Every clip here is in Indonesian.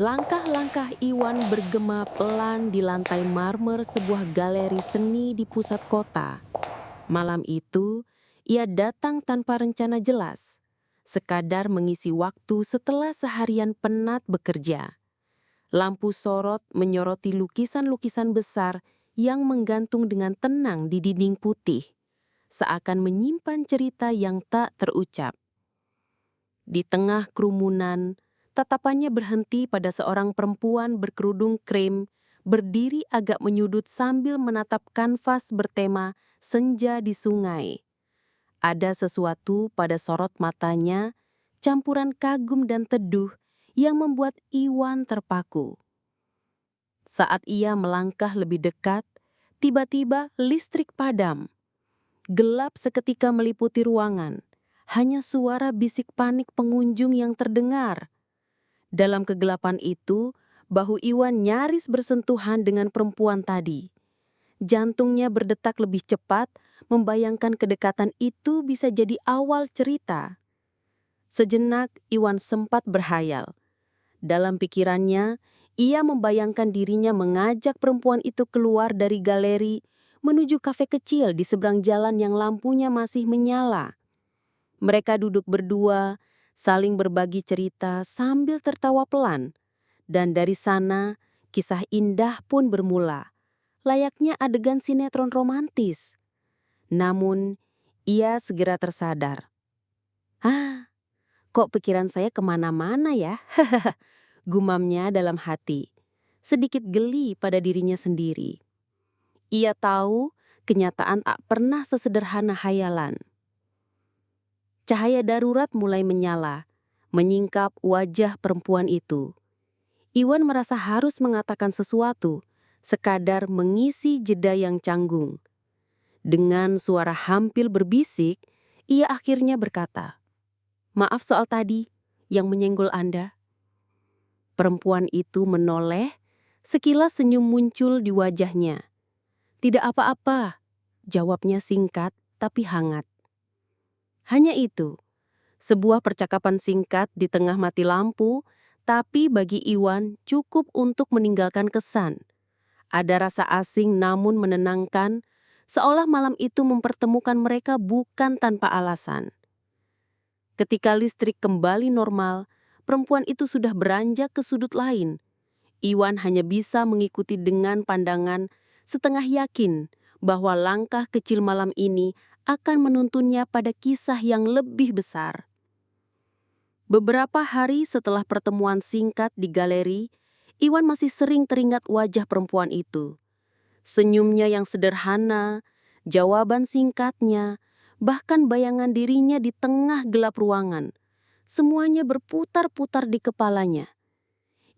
Langkah-langkah Iwan bergema pelan di lantai marmer sebuah galeri seni di pusat kota. Malam itu, ia datang tanpa rencana jelas, sekadar mengisi waktu setelah seharian penat bekerja. Lampu sorot menyoroti lukisan-lukisan besar yang menggantung dengan tenang di dinding putih, seakan menyimpan cerita yang tak terucap. Di tengah kerumunan, tatapannya berhenti pada seorang perempuan berkerudung krim, berdiri agak menyudut sambil menatap kanvas bertema senja di sungai. Ada sesuatu pada sorot matanya, campuran kagum dan teduh yang membuat Iwan terpaku. Saat ia melangkah lebih dekat, tiba-tiba listrik padam. Gelap seketika meliputi ruangan. Hanya suara bisik panik pengunjung yang terdengar. Dalam kegelapan itu, bahu Iwan nyaris bersentuhan dengan perempuan tadi. Jantungnya berdetak lebih cepat, membayangkan kedekatan itu bisa jadi awal cerita. Sejenak, Iwan sempat berhayal. Dalam pikirannya, ia membayangkan dirinya mengajak perempuan itu keluar dari galeri menuju kafe kecil di seberang jalan yang lampunya masih menyala. Mereka duduk berdua, saling berbagi cerita sambil tertawa pelan. Dan dari sana, kisah indah pun bermula, layaknya adegan sinetron romantis. Namun, ia segera tersadar. Kok pikiran saya kemana-mana ya? Gumamnya dalam hati, sedikit geli pada dirinya sendiri. Ia tahu kenyataan tak pernah sesederhana hayalan. Cahaya darurat mulai menyala, menyingkap wajah perempuan itu. Iwan merasa harus mengatakan sesuatu, sekadar mengisi jeda yang canggung. Dengan suara hampir berbisik, ia akhirnya berkata, "Maaf soal tadi, yang menyenggol Anda." Perempuan itu menoleh, sekilas senyum muncul di wajahnya. "Tidak apa-apa," jawabnya singkat tapi hangat. Hanya itu, sebuah percakapan singkat di tengah mati lampu, tapi bagi Iwan cukup untuk meninggalkan kesan. Ada rasa asing namun menenangkan, seolah malam itu mempertemukan mereka bukan tanpa alasan. Ketika listrik kembali normal, perempuan itu sudah beranjak ke sudut lain. Iwan hanya bisa mengikuti dengan pandangan, setengah yakin bahwa langkah kecil malam ini akan menuntunnya pada kisah yang lebih besar. Beberapa hari setelah pertemuan singkat di galeri, Iwan masih sering teringat wajah perempuan itu. Senyumnya yang sederhana, jawaban singkatnya, bahkan bayangan dirinya di tengah gelap ruangan. Semuanya berputar-putar di kepalanya.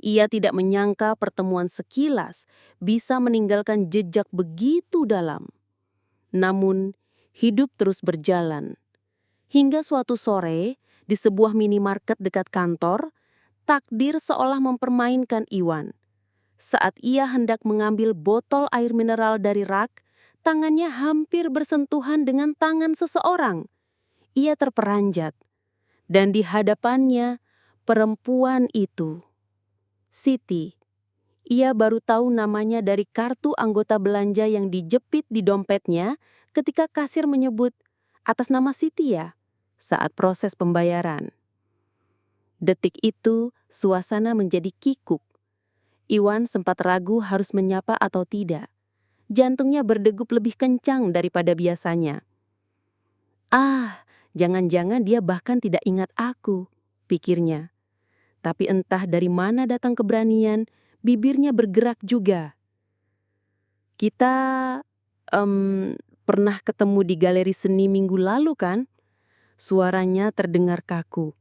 Ia tidak menyangka pertemuan sekilas bisa meninggalkan jejak begitu dalam. Namun, hidup terus berjalan. Hingga suatu sore, di sebuah minimarket dekat kantor, takdir seolah mempermainkan Iwan. Saat ia hendak mengambil botol air mineral dari rak, tangannya hampir bersentuhan dengan tangan seseorang. Ia terperanjat, dan di hadapannya, perempuan itu, Siti. Ia baru tahu namanya dari kartu anggota belanja yang dijepit di dompetnya ketika kasir menyebut, "Atas nama Siti ya?" saat proses pembayaran. Detik itu, suasana menjadi kikuk. Iwan sempat ragu harus menyapa atau tidak. Jantungnya berdegup lebih kencang daripada biasanya. Jangan-jangan dia bahkan tidak ingat aku, pikirnya. Tapi entah dari mana datang keberanian, bibirnya bergerak juga. "Kita pernah ketemu di galeri seni minggu lalu kan?" Suaranya terdengar kaku.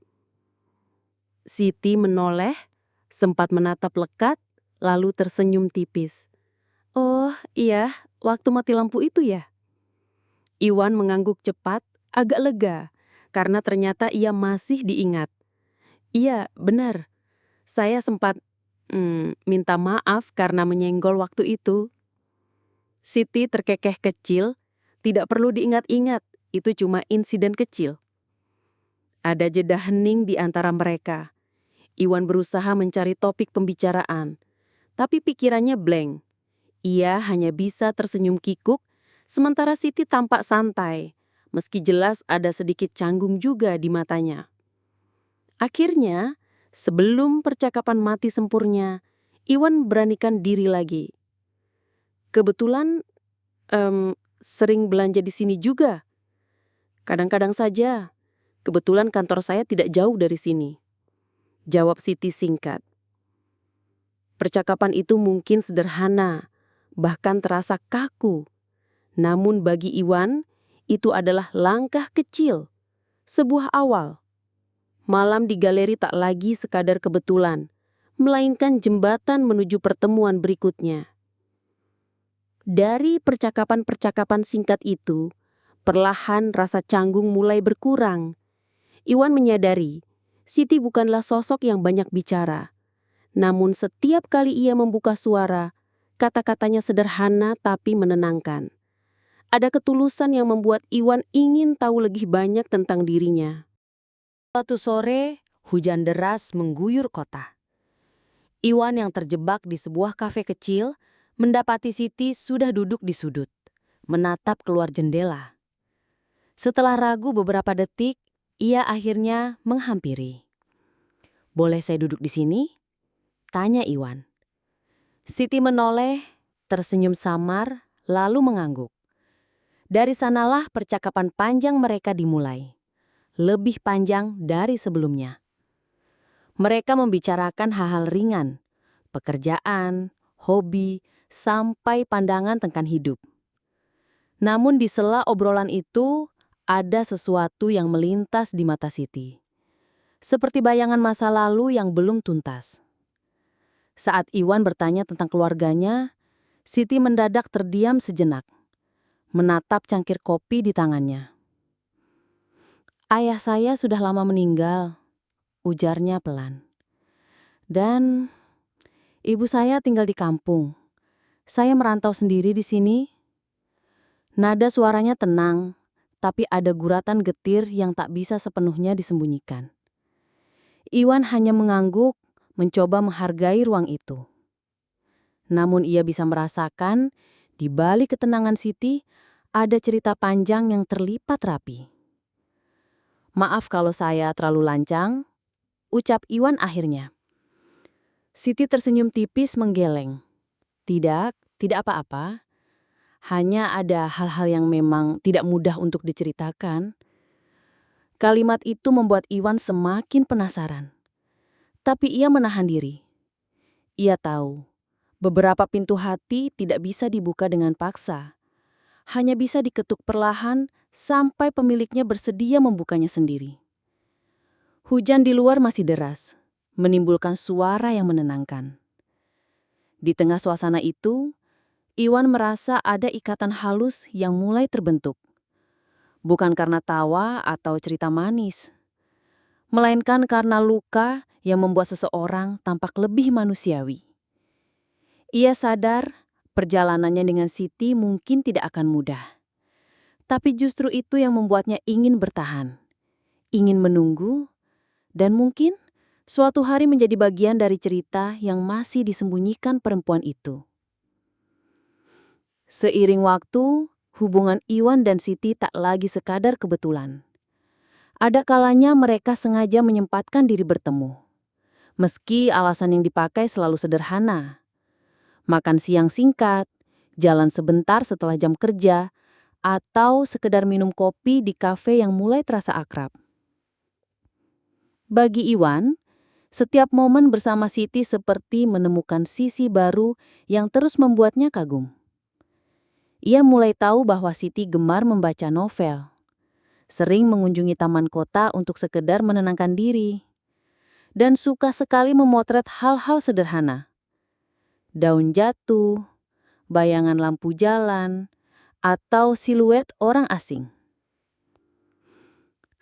Siti menoleh, sempat menatap lekat, lalu tersenyum tipis. "Oh iya, waktu mati lampu itu ya?" Iwan mengangguk cepat, agak lega, karena ternyata ia masih diingat. "Iya, benar. Saya sempat minta maaf karena menyenggol waktu itu." Siti terkekeh kecil, "Tidak perlu diingat-ingat, itu cuma insiden kecil." Ada jeda hening di antara mereka. Iwan berusaha mencari topik pembicaraan, tapi pikirannya blank. Ia hanya bisa tersenyum kikuk, sementara Siti tampak santai, meski jelas ada sedikit canggung juga di matanya. Akhirnya, sebelum percakapan mati sempurna, Iwan beranikan diri lagi. Kebetulan, sering belanja di sini juga. Kadang-kadang saja, kebetulan kantor saya tidak jauh dari sini. Jawab Siti singkat. Percakapan itu mungkin sederhana, bahkan terasa kaku. Namun bagi Iwan, itu adalah langkah kecil, sebuah awal. Malam di galeri tak lagi sekadar kebetulan, melainkan jembatan menuju pertemuan berikutnya. Dari percakapan-percakapan singkat itu, perlahan rasa canggung mulai berkurang. Iwan menyadari, Siti bukanlah sosok yang banyak bicara. Namun setiap kali ia membuka suara, kata-katanya sederhana tapi menenangkan. Ada ketulusan yang membuat Iwan ingin tahu lebih banyak tentang dirinya. Suatu sore, hujan deras mengguyur kota. Iwan yang terjebak di sebuah kafe kecil mendapati Siti sudah duduk di sudut, menatap keluar jendela. Setelah ragu beberapa detik, ia akhirnya menghampiri. "Boleh saya duduk di sini?" tanya Iwan. Siti menoleh, tersenyum samar, lalu mengangguk. Dari sanalah percakapan panjang mereka dimulai. Lebih panjang dari sebelumnya. Mereka membicarakan hal-hal ringan, pekerjaan, hobi, sampai pandangan tentang hidup. Namun di sela obrolan itu, ada sesuatu yang melintas di mata Siti. Seperti bayangan masa lalu yang belum tuntas. Saat Iwan bertanya tentang keluarganya, Siti mendadak terdiam sejenak, menatap cangkir kopi di tangannya. "Ayah saya sudah lama meninggal," ujarnya pelan. "Dan ibu saya tinggal di kampung. Saya merantau sendiri di sini." Nada suaranya tenang, tapi ada guratan getir yang tak bisa sepenuhnya disembunyikan. Iwan hanya mengangguk, mencoba menghargai ruang itu. Namun ia bisa merasakan, di balik ketenangan Siti, ada cerita panjang yang terlipat rapi. "Maaf kalau saya terlalu lancang," ucap Iwan akhirnya. Siti tersenyum tipis menggeleng. Tidak apa-apa. Hanya ada hal-hal yang memang tidak mudah untuk diceritakan." Kalimat itu membuat Iwan semakin penasaran. Tapi ia menahan diri. Ia tahu, beberapa pintu hati tidak bisa dibuka dengan paksa. Hanya bisa diketuk perlahan sampai pemiliknya bersedia membukanya sendiri. Hujan di luar masih deras, menimbulkan suara yang menenangkan. Di tengah suasana itu, Iwan merasa ada ikatan halus yang mulai terbentuk. Bukan karena tawa atau cerita manis, melainkan karena luka yang membuat seseorang tampak lebih manusiawi. Ia sadar perjalanannya dengan Siti mungkin tidak akan mudah. Tapi justru itu yang membuatnya ingin bertahan, ingin menunggu, dan mungkin suatu hari menjadi bagian dari cerita yang masih disembunyikan perempuan itu. Seiring waktu, hubungan Iwan dan Siti tak lagi sekadar kebetulan. Ada kalanya mereka sengaja menyempatkan diri bertemu. Meski alasan yang dipakai selalu sederhana. Makan siang singkat, jalan sebentar setelah jam kerja, atau sekedar minum kopi di kafe yang mulai terasa akrab. Bagi Iwan, setiap momen bersama Siti seperti menemukan sisi baru yang terus membuatnya kagum. Ia mulai tahu bahwa Siti gemar membaca novel, sering mengunjungi taman kota untuk sekedar menenangkan diri, dan suka sekali memotret hal-hal sederhana. Daun jatuh, bayangan lampu jalan, atau siluet orang asing.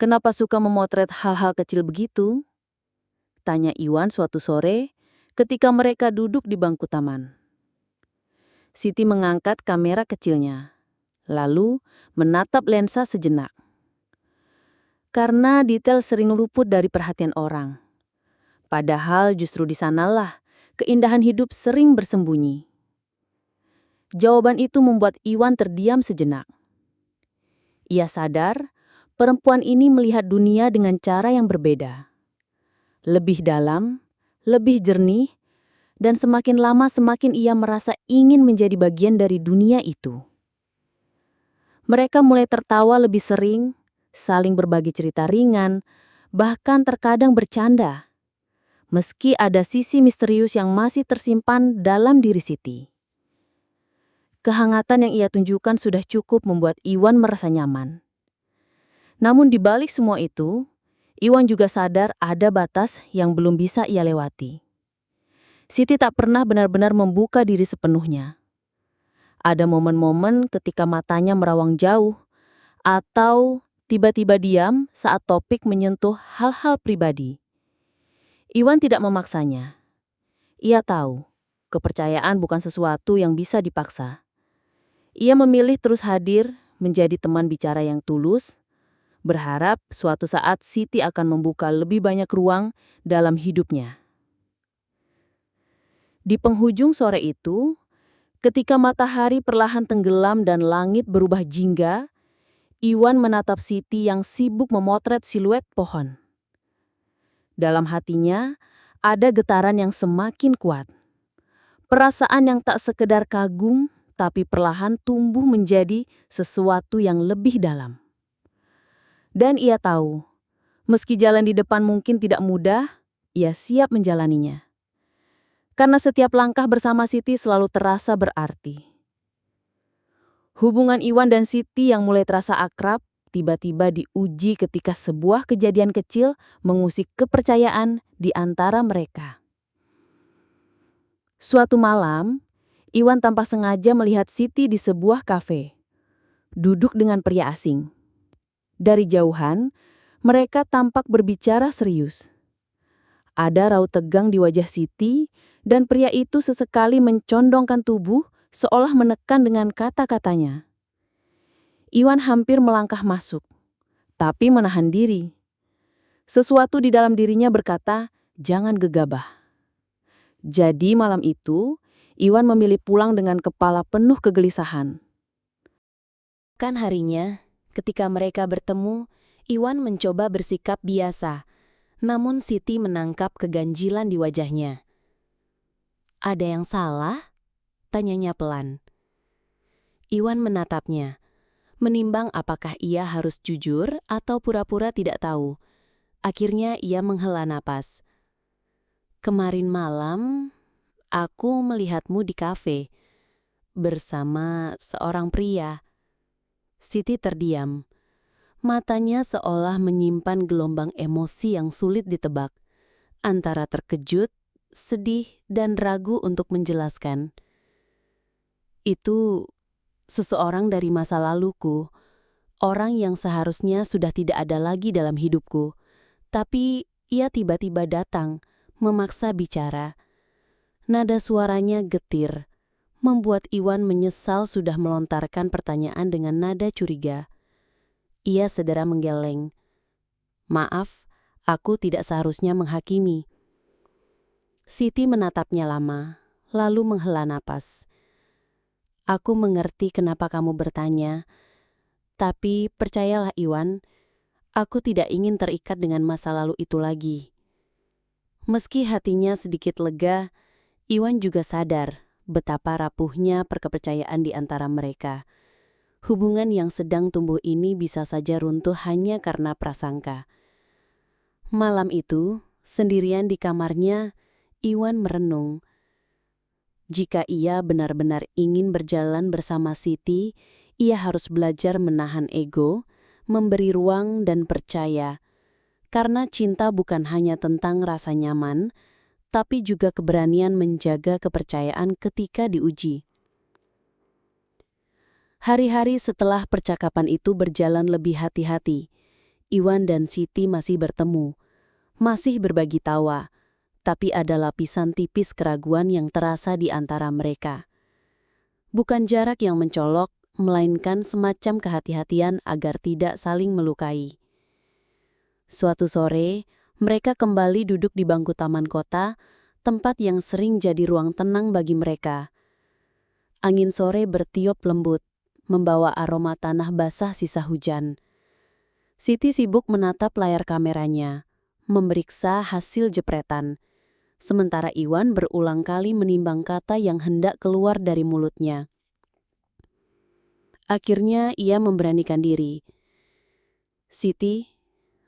"Kenapa suka memotret hal-hal kecil begitu?" tanya Iwan suatu sore ketika mereka duduk di bangku taman. Siti mengangkat kamera kecilnya, lalu menatap lensa sejenak. "Karena detail sering luput dari perhatian orang. Padahal justru di sanalah keindahan hidup sering bersembunyi. Jawaban itu membuat Iwan terdiam sejenak. Ia sadar perempuan ini melihat dunia dengan cara yang berbeda. Lebih dalam, lebih jernih, dan semakin lama semakin ia merasa ingin menjadi bagian dari dunia itu. Mereka mulai tertawa lebih sering, saling berbagi cerita ringan, bahkan terkadang bercanda. Meski ada sisi misterius yang masih tersimpan dalam diri Siti. Kehangatan yang ia tunjukkan sudah cukup membuat Iwan merasa nyaman. Namun di balik semua itu, Iwan juga sadar ada batas yang belum bisa ia lewati. Siti tak pernah benar-benar membuka diri sepenuhnya. Ada momen-momen ketika matanya merawang jauh, atau tiba-tiba diam saat topik menyentuh hal-hal pribadi. Iwan tidak memaksanya. Ia tahu, kepercayaan bukan sesuatu yang bisa dipaksa. Ia memilih terus hadir, menjadi teman bicara yang tulus, berharap suatu saat Siti akan membuka lebih banyak ruang dalam hidupnya. Di penghujung sore itu, ketika matahari perlahan tenggelam dan langit berubah jingga, Iwan menatap Siti yang sibuk memotret siluet pohon. Dalam hatinya, ada getaran yang semakin kuat. Perasaan yang tak sekedar kagum, tapi perlahan tumbuh menjadi sesuatu yang lebih dalam. Dan ia tahu, meski jalan di depan mungkin tidak mudah, ia siap menjalaninya. Karena setiap langkah bersama Siti selalu terasa berarti. Hubungan Iwan dan Siti yang mulai terasa akrab, tiba-tiba diuji ketika sebuah kejadian kecil mengusik kepercayaan di antara mereka. Suatu malam, Iwan tanpa sengaja melihat Siti di sebuah kafe, duduk dengan pria asing. Dari jauhan, mereka tampak berbicara serius. Ada raut tegang di wajah Siti, dan pria itu sesekali mencondongkan tubuh seolah menekan dengan kata-katanya. Iwan hampir melangkah masuk, tapi menahan diri. Sesuatu di dalam dirinya berkata, jangan gegabah. Jadi malam itu, Iwan memilih pulang dengan kepala penuh kegelisahan. Kan harinya, ketika mereka bertemu, Iwan mencoba bersikap biasa, namun Siti menangkap keganjilan di wajahnya. Ada yang salah? Tanyanya pelan. Iwan menatapnya, menimbang apakah ia harus jujur atau pura-pura tidak tahu. Akhirnya ia menghela napas. Kemarin malam, aku melihatmu di kafe, bersama seorang pria. Siti terdiam. Matanya seolah menyimpan gelombang emosi yang sulit ditebak, antara terkejut, sedih, dan ragu untuk menjelaskan. Itu seseorang dari masa laluku, orang yang seharusnya sudah tidak ada lagi dalam hidupku. Tapi ia tiba-tiba datang, memaksa bicara. Nada suaranya getir, membuat Iwan menyesal sudah melontarkan pertanyaan dengan nada curiga. Ia segera menggeleng. Maaf, aku tidak seharusnya menghakimi. Siti menatapnya lama, lalu menghela napas. Aku mengerti kenapa kamu bertanya, tapi percayalah Iwan, aku tidak ingin terikat dengan masa lalu itu lagi. Meski hatinya sedikit lega, Iwan juga sadar betapa rapuhnya perkepercayaan di antara mereka. Hubungan yang sedang tumbuh ini bisa saja runtuh hanya karena prasangka. Malam itu, sendirian di kamarnya, Iwan merenung. Jika ia benar-benar ingin berjalan bersama Siti, ia harus belajar menahan ego, memberi ruang dan percaya. Karena cinta bukan hanya tentang rasa nyaman, tapi juga keberanian menjaga kepercayaan ketika diuji. Hari-hari setelah percakapan itu berjalan lebih hati-hati, Iwan dan Siti masih bertemu, masih berbagi tawa, tapi ada lapisan tipis keraguan yang terasa di antara mereka. Bukan jarak yang mencolok, melainkan semacam kehati-hatian agar tidak saling melukai. Suatu sore, Mereka kembali duduk di bangku taman kota, tempat yang sering jadi ruang tenang bagi mereka. Angin sore bertiup lembut, membawa aroma tanah basah sisa hujan. Siti sibuk menatap layar kameranya, memeriksa hasil jepretan. Sementara Iwan berulang kali menimbang kata yang hendak keluar dari mulutnya. Akhirnya ia memberanikan diri. "Siti,"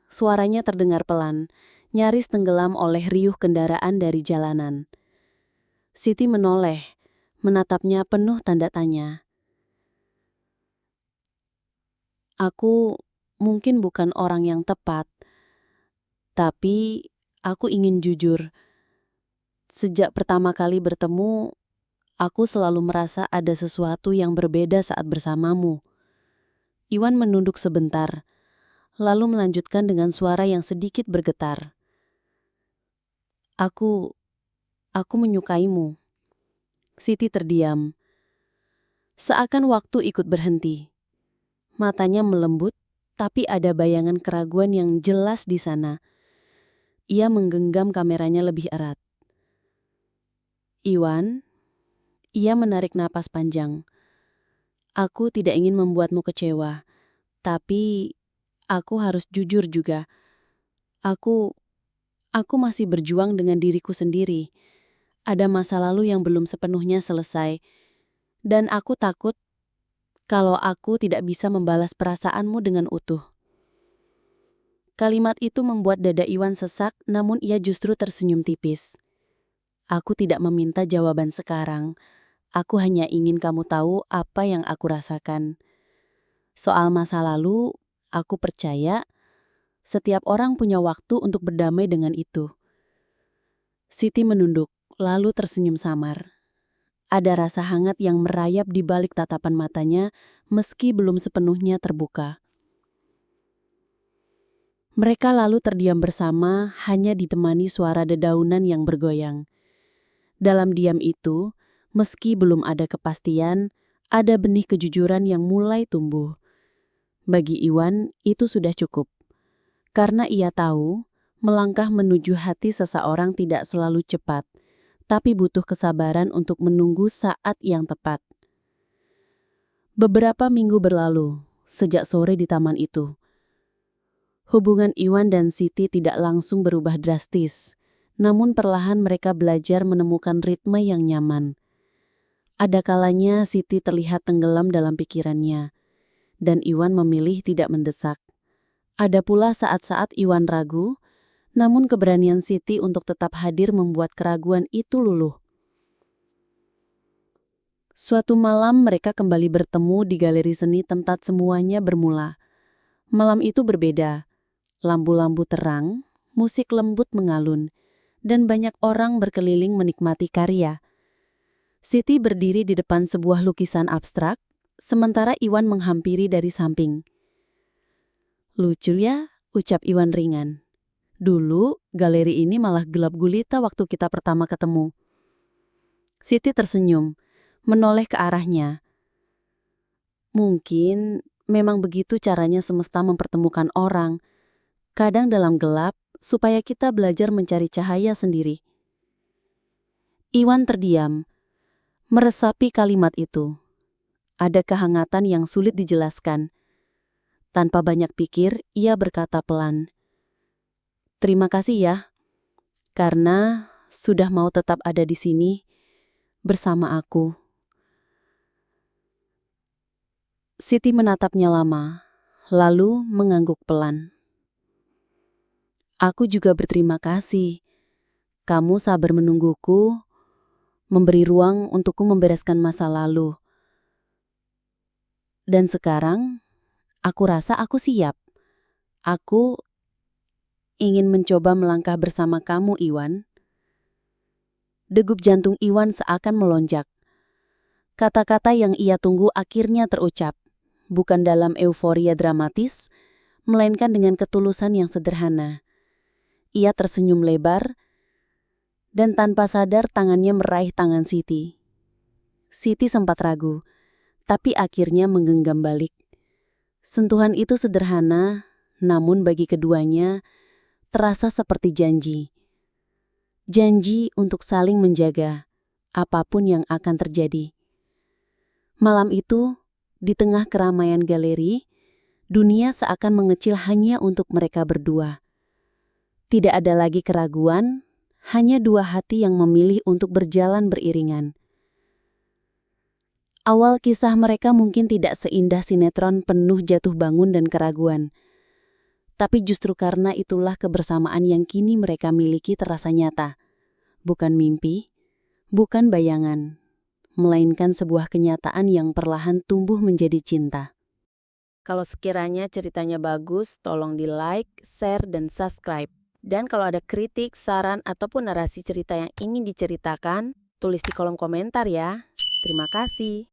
suaranya terdengar pelan, nyaris tenggelam oleh riuh kendaraan dari jalanan. Siti menoleh, menatapnya penuh tanda tanya. "Aku mungkin bukan orang yang tepat, tapi aku ingin jujur. Sejak pertama kali bertemu, aku selalu merasa ada sesuatu yang berbeda saat bersamamu." Iwan menunduk sebentar, lalu melanjutkan dengan suara yang sedikit bergetar. Aku menyukaimu." Siti terdiam. Seakan waktu ikut berhenti. Matanya melembut, tapi ada bayangan keraguan yang jelas di sana. Ia menggenggam kameranya lebih erat. "Iwan," ia menarik napas panjang. "Aku tidak ingin membuatmu kecewa, tapi aku harus jujur juga. Aku masih berjuang dengan diriku sendiri. Ada masa lalu yang belum sepenuhnya selesai, dan aku takut kalau aku tidak bisa membalas perasaanmu dengan utuh." Kalimat itu membuat dada Iwan sesak, namun ia justru tersenyum tipis. "Aku tidak meminta jawaban sekarang. Aku hanya ingin kamu tahu apa yang aku rasakan. Soal masa lalu, aku percaya setiap orang punya waktu untuk berdamai dengan itu." Siti menunduk, lalu tersenyum samar. Ada rasa hangat yang merayap di balik tatapan matanya, meski belum sepenuhnya terbuka. Mereka lalu terdiam bersama, hanya ditemani suara dedaunan yang bergoyang. Dalam diam itu, meski belum ada kepastian, ada benih kejujuran yang mulai tumbuh. Bagi Iwan, itu sudah cukup. Karena ia tahu, melangkah menuju hati seseorang tidak selalu cepat, tapi butuh kesabaran untuk menunggu saat yang tepat. Beberapa minggu berlalu, sejak sore di taman itu. Hubungan Iwan dan Siti tidak langsung berubah drastis, namun perlahan mereka belajar menemukan ritme yang nyaman. Ada kalanya Siti terlihat tenggelam dalam pikirannya, dan Iwan memilih tidak mendesak. Ada pula saat-saat Iwan ragu, namun keberanian Siti untuk tetap hadir membuat keraguan itu luluh. Suatu malam mereka kembali bertemu di galeri seni tempat semuanya bermula. Malam itu berbeda. Lampu-lampu terang, musik lembut mengalun, dan banyak orang berkeliling menikmati karya. Siti berdiri di depan sebuah lukisan abstrak, sementara Iwan menghampiri dari samping. "Lucu ya," ucap Iwan ringan. "Dulu, galeri ini malah gelap gulita waktu kita pertama ketemu." Siti tersenyum, menoleh ke arahnya. "Mungkin memang begitu caranya semesta mempertemukan orang. Kadang dalam gelap, supaya kita belajar mencari cahaya sendiri." Iwan terdiam, meresapi kalimat itu. Ada kehangatan yang sulit dijelaskan. Tanpa banyak pikir, ia berkata pelan, "Terima kasih ya, karena sudah mau tetap ada di sini bersama aku." Siti menatapnya lama, lalu mengangguk pelan. "Aku juga berterima kasih. Kamu sabar menungguku, memberi ruang untukku membereskan masa lalu. Dan sekarang, aku rasa aku siap. Aku ingin mencoba melangkah bersama kamu, Iwan." Degup jantung Iwan seakan melonjak. Kata-kata yang ia tunggu akhirnya terucap, bukan dalam euforia dramatis, melainkan dengan ketulusan yang sederhana. Ia tersenyum lebar, dan tanpa sadar tangannya meraih tangan Siti. Siti sempat ragu, tapi akhirnya menggenggam balik. Sentuhan itu sederhana, namun bagi keduanya, terasa seperti janji. Janji untuk saling menjaga, apapun yang akan terjadi. Malam itu, di tengah keramaian galeri, dunia seakan mengecil hanya untuk mereka berdua. Tidak ada lagi keraguan, hanya dua hati yang memilih untuk berjalan beriringan. Awal kisah mereka mungkin tidak seindah sinetron penuh jatuh bangun dan keraguan. Tapi justru karena itulah kebersamaan yang kini mereka miliki terasa nyata. Bukan mimpi, bukan bayangan, melainkan sebuah kenyataan yang perlahan tumbuh menjadi cinta. Kalau sekiranya ceritanya bagus, tolong di-like, share, dan subscribe. Dan kalau ada kritik, saran, ataupun narasi cerita yang ingin diceritakan, tulis di kolom komentar ya. Terima kasih.